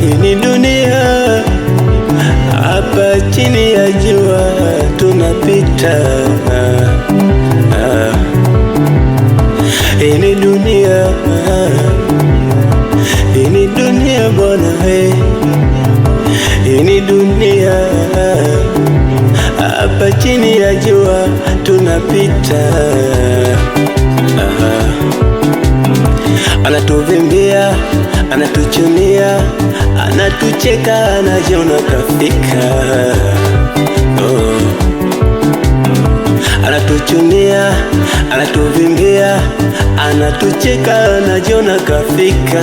hii ni dunia, hapa chini ya jua tunapita. Hii ni dunia, hii ni dunia bwana, hii ni dunia, hapa chini ya jua tunapita. Anatuvimbia, anatuchunia, anatucheka, anajiona kafika. Anatuchunia, anatuvimbia, anatucheka, anajiona kafika.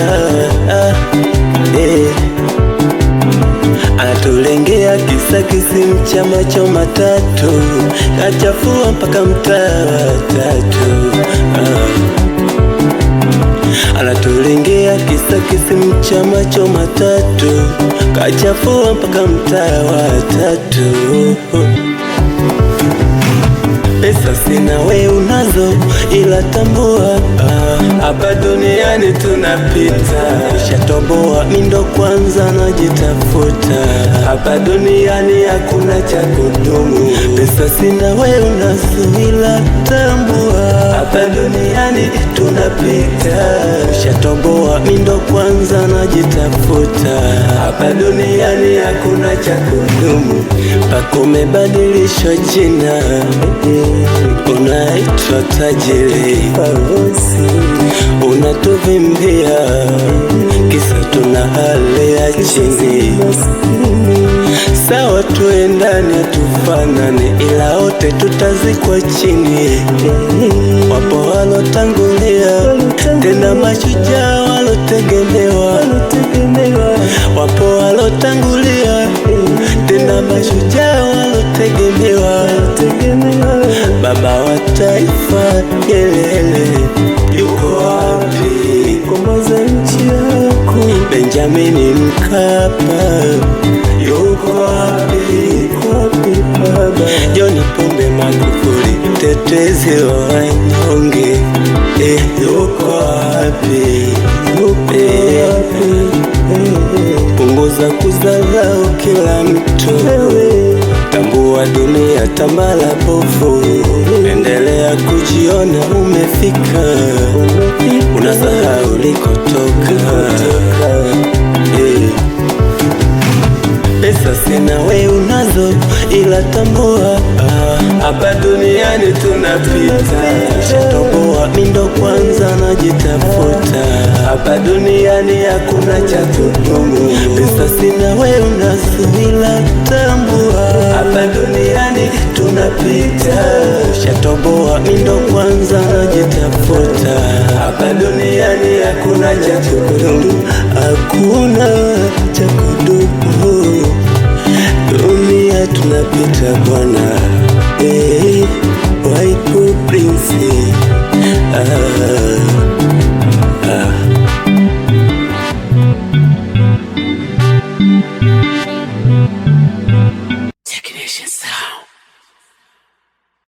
Anatulengea kisa kisimu cha macho matatu, kachafua mpaka mtaa wa tatu. Anatulengea kisa kisimu cha macho matatu, kachafua mpaka mtaa wa tatu. Pesa sina, we unazo, ila tambua hapa duniani tunapita. Shatoboa mindo kwanza najitafuta, hapa duniani hakuna cha kudumu. Pesa sina, we unazo, ila tambua hapa duniani tunapita. Shatoboa mindo kwanza najitafuta, hapa duniani hakuna cha kudumu. Pako umebadilishwa jina, unaitwa tajiri, unatuvimbia kisa tuna hali ya chini. Sawa tuendane tufanane, ila wote tutazikwa chini. Wapo walotangulia, tena mashujaa walotegemewa. Wapo walotangulia, tena mashujaa walotegemewa. Baba wa taifa Nyerere yuko wapi? Komboza nchi yako. Benjamin Mkapa yuko wapi? Baba John Pombe Magufuli, mtetezi wa wanyonge, yuko wapi? Punguza kudharau kila mtu, tambua dunia tambala bovu. Endelea kujiona umefika, unasahau ulikotoka. Pesa sina, we unazo, ila tambua hapa duniani tunapita. Shatoboa mindo kwanza najitafuta, hapa duniani hakuna cha kudumu. Pesa sina, we unazo, ila tambua hapa duniani tunapita. Shatoboa mindo kwanza najitafuta, hapa duniani hakuna cha kudumu. Hakuna cha kudumu, dunia tunapita bwana. White Prince,